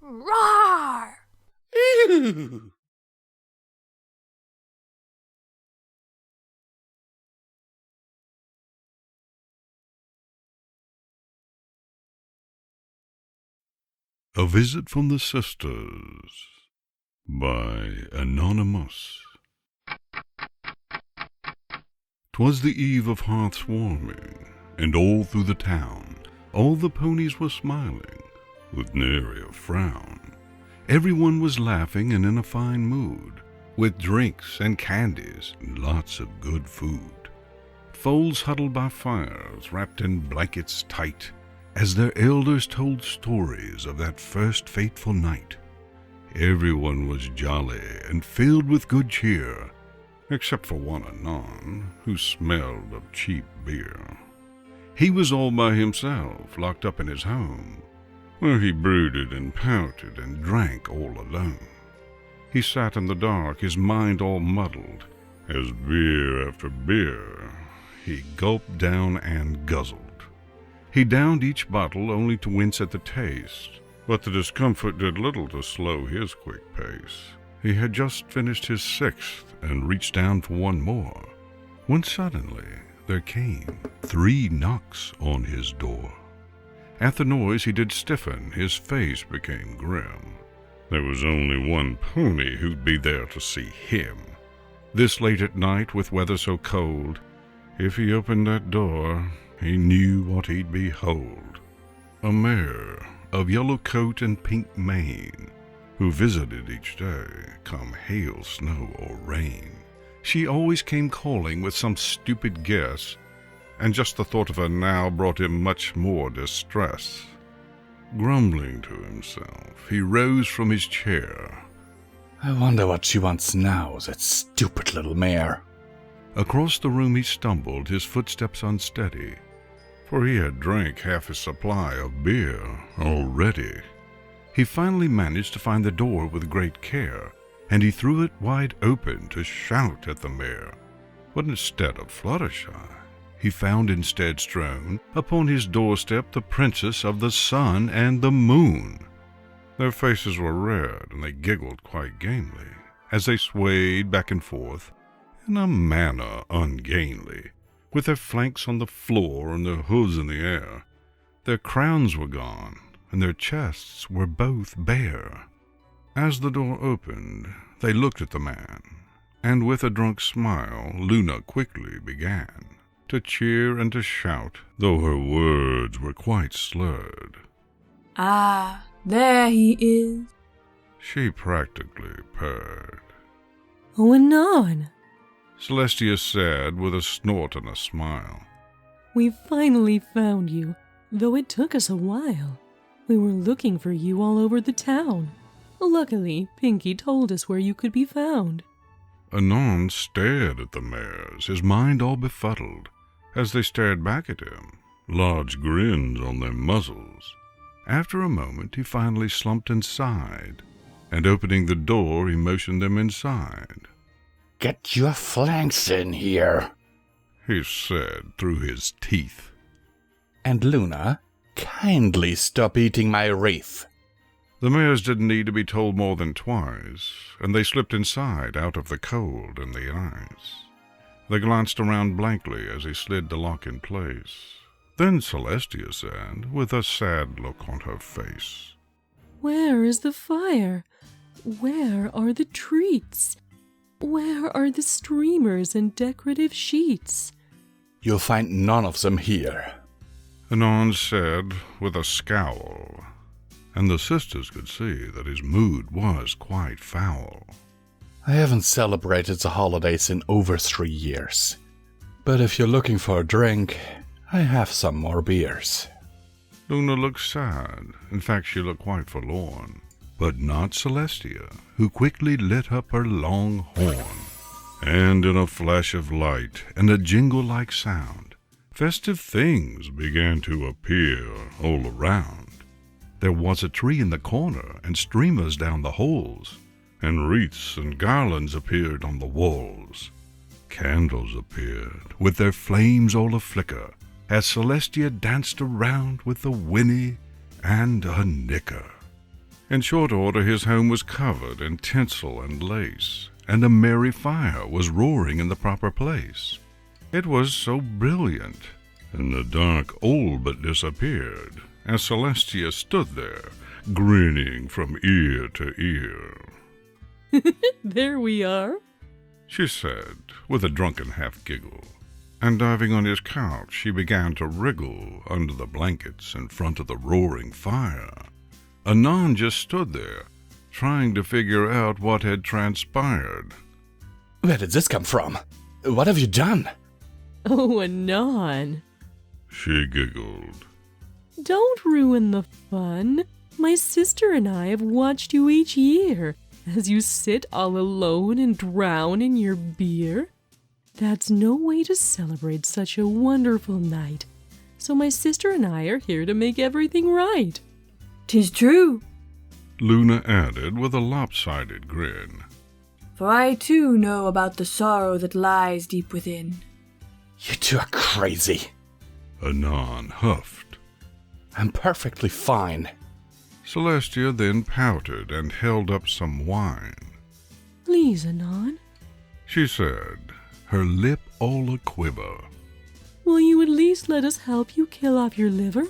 Roar! Ew. A Visit from the Sisters by Anon A Mous. 'Twas the eve of hearths warming, and all through the town all the ponies were smiling, with nary a frown. Everyone was laughing and in a fine mood, with drinks and candies and lots of good food. Foals huddled by fires, wrapped in blankets tight, as their elders told stories of that first fateful night. Everyone was jolly and filled with good cheer, except for one Anon, who smelled of cheap beer. He was all by himself, locked up in his home, where he brooded and pouted and drank all alone. He sat in the dark, his mind all muddled, as beer after beer he gulped down and guzzled. He downed each bottle only to wince at the taste, but the discomfort did little to slow his quick pace. He had just finished his sixth and reached down for one more, when suddenly there came 3 knocks on his door. At the noise he did stiffen, his face became grim. There was only one pony who'd be there to see him. This late at night, with weather so cold, if he opened that door, he knew what he'd behold. A mare of yellow coat and pink mane, who visited each day, come hail, snow, or rain. She always came calling with some stupid guess, and just the thought of her now brought him much more distress. Grumbling to himself, he rose from his chair. I wonder what she wants now, that stupid little mare. Across the room he stumbled, his footsteps unsteady, for he had drank half his supply of beer already. He finally managed to find the door with great care, and he threw it wide open to shout at the mare. But instead of Fluttershy, he found instead strewn upon his doorstep the Princess of the Sun and the Moon. Their faces were red, and they giggled quite gamely, as they swayed back and forth in a manner ungainly, with their flanks on the floor and their hooves in the air. Their crowns were gone, and their chests were both bare. As the door opened, they looked at the man, and with a drunk smile Luna quickly began to cheer and to shout, though her words were quite slurred. Ah, there he is. She practically purred. Oh, Anon. Celestia said with a snort and a smile. We finally found you, though it took us a while. We were looking for you all over the town. Luckily, Pinky told us where you could be found. Anon stared at the mares, his mind all befuddled, as they stared back at him, large grins on their muzzles. After a moment he finally slumped and sighed, and opening the door he motioned them inside. Get your flanks in here. He said through his teeth. And Luna, kindly stop eating my wreath. The mares didn't need to be told more than twice, and they slipped inside out of the cold and the ice. They glanced around blankly as he slid the lock in place. Then Celestia said, with a sad look on her face, Where is the fire? Where are the treats? Where are the streamers and decorative sheets? You'll find none of them here. Anon said with a scowl, and the sisters could see that his mood was quite foul. I haven't celebrated the holidays in over 3 years. But if you're looking for a drink, I have some more beers. Luna looked sad. In fact, she looked quite forlorn. But not Celestia, who quickly lit up her long horn. And in a flash of light and a jingle-like sound, festive things began to appear all around. There was a tree in the corner, and streamers down the holes, and wreaths and garlands appeared on the walls. Candles appeared, with their flames all a-flicker, as Celestia danced around with a whinny and a nicker. In short order, his home was covered in tinsel and lace, and a merry fire was roaring in the proper place. It was so brilliant, and the dark all but disappeared, as Celestia stood there, grinning from ear to ear. There we are, she said, with a drunken half-giggle, and diving on his couch, she began to wriggle under the blankets in front of the roaring fire. Anon just stood there, trying to figure out what had transpired. Where did this come from? What have you done? Oh, Anon. She giggled. Don't ruin the fun. My sister and I have watched you each year as you sit all alone and drown in your beer. That's no way to celebrate such a wonderful night. So my sister and I are here to make everything right. 'Tis true, Luna added with a lopsided grin. for I too know about the sorrow that lies deep within. You two are crazy. Anon huffed. I'm perfectly fine. Celestia then pouted and held up some wine. Please, Anon, She said, her lip all a-quiver. will you at least let us help you kill off your liver?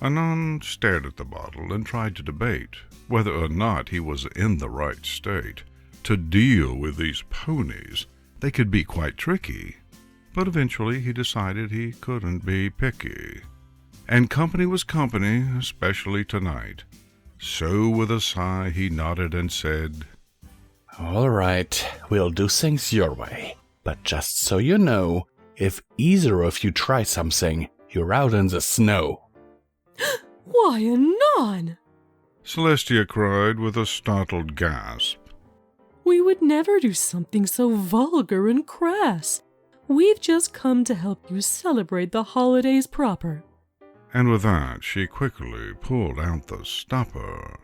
Anon stared at the bottle and tried to debate whether or not he was in the right state to deal with these ponies. They could be quite tricky, but eventually he decided he couldn't be picky. And company was company, especially tonight. So with a sigh he nodded and said, All right, we'll do things your way. But just so you know, if either of you try something, you're out in the snow. Why, Anon! Celestia cried with a startled gasp. We would never do something so vulgar and crass. We've just come to help you celebrate the holidays proper. And with that, she quickly pulled out the stopper.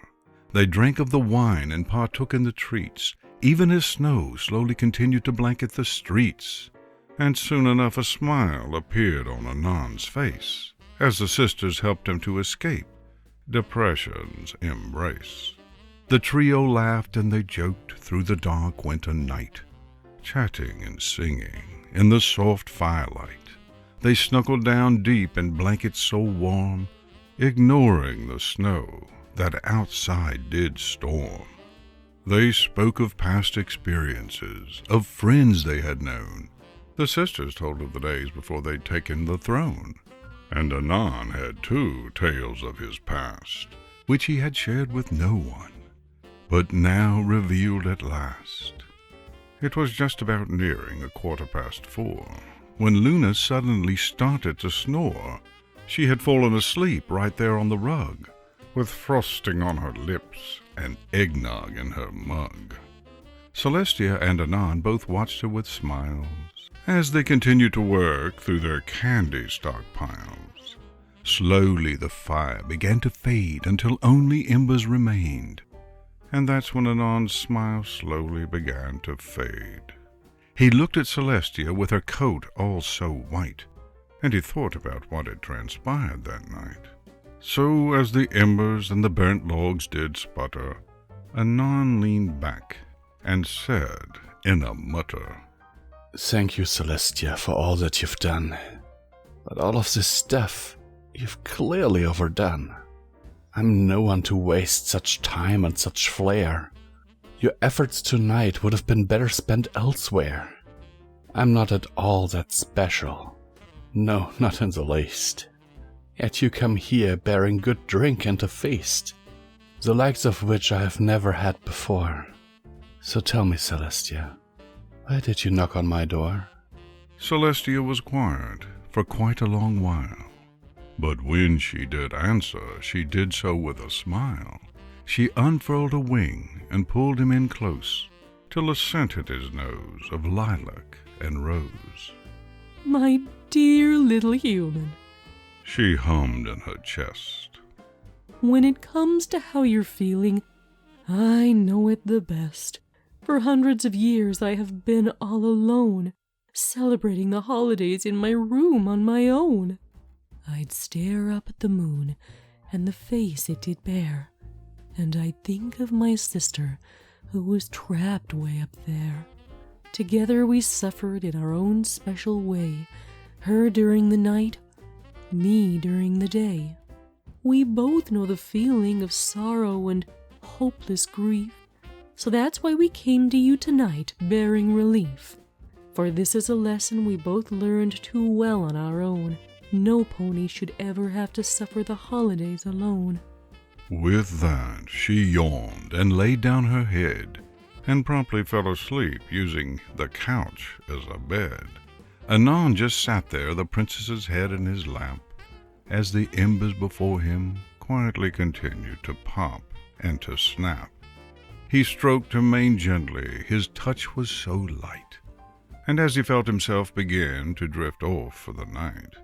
They drank of the wine and partook in the treats, even as snow slowly continued to blanket the streets. And soon enough a smile appeared on Anon's face, as the sisters helped him to escape depression's embrace. The trio laughed and they joked through the dark winter night, chatting and singing in the soft firelight. They snuggled down deep in blankets so warm, ignoring the snow that outside did storm. They spoke of past experiences, of friends they had known. The sisters told of the days before they'd taken the throne, and Anon had too tales of his past, which he had shared with no one, but now revealed at last. It was just about nearing 4:15, when Luna suddenly started to snore. She had fallen asleep right there on the rug, with frosting on her lips and eggnog in her mug. Celestia and Anon both watched her with smiles as they continued to work through their candy stockpiles. Slowly the fire began to fade until only embers remained, and that's when Anon's smile slowly began to fade. He looked at Celestia with her coat all so white, and he thought about what had transpired that night. So as the embers and the burnt logs did sputter, Anon leaned back and said in a mutter, Thank you, Celestia, for all that you've done. But all of this stuff, you've clearly overdone. I'm no one to waste such time and such flair. Your efforts tonight would have been better spent elsewhere. I'm not at all that special. No, not in the least. Yet you come here bearing good drink and a feast, the likes of which I have never had before. So tell me, Celestia, why did you knock on my door? Celestia was quiet for quite a long while, but when she did answer, she did so with a smile. She unfurled a wing and pulled him in close, till a scent hit his nose of lilac and rose. My dear little human, she hummed in her chest. when it comes to how you're feeling, I know it the best. For hundreds of years I have been all alone, celebrating the holidays in my room on my own. I'd stare up at the moon and the face it did bear, and I think of my sister who was trapped way up there. Together we suffered in our own special way, her during the night, me during the day. We both know the feeling of sorrow and hopeless grief, so that's why we came to you tonight bearing relief. For this is a lesson we both learned too well on our own. No pony should ever have to suffer the holidays alone. With that, she yawned and laid down her head, and promptly fell asleep using the couch as a bed. Anon just sat there, the princess's head in his lap, as the embers before him quietly continued to pop and to snap. He stroked her mane gently, his touch was so light, and as he felt himself begin to drift off for the night,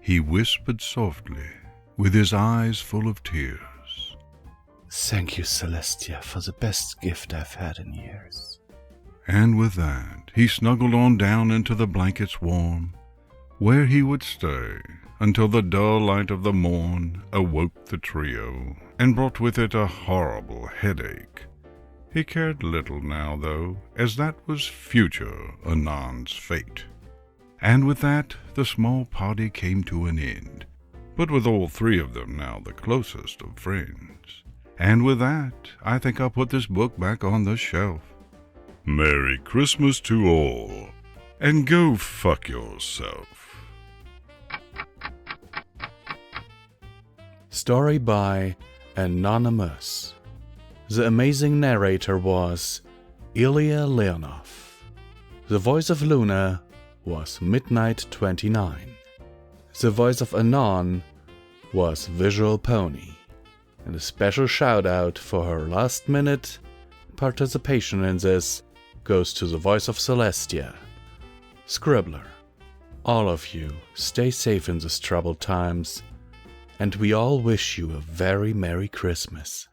he whispered softly, with his eyes full of tears, "Thank you, Celestia, for the best gift I've had in years." And with that, he snuggled on down into the blankets warm, where he would stay until the dull light of the morn awoke the trio, and brought with it a horrible headache. He cared little now, though, as that was future Anon's fate. And with that, the small party came to an end, but with all three of them now the closest of friends. And with that, I think I'll put this book back on the shelf. Merry Christmas to all, and go fuck yourself. Story by Anon A Mous. The amazing narrator was Ilya Leonov. The voice of Luna was Midnight29. The voice of Anon was Visual Pony. And a special shout out for her last minute participation in this goes to the voice of Celestia. Scribbler, all of you stay safe in these troubled times, and we all wish you a very Merry Christmas.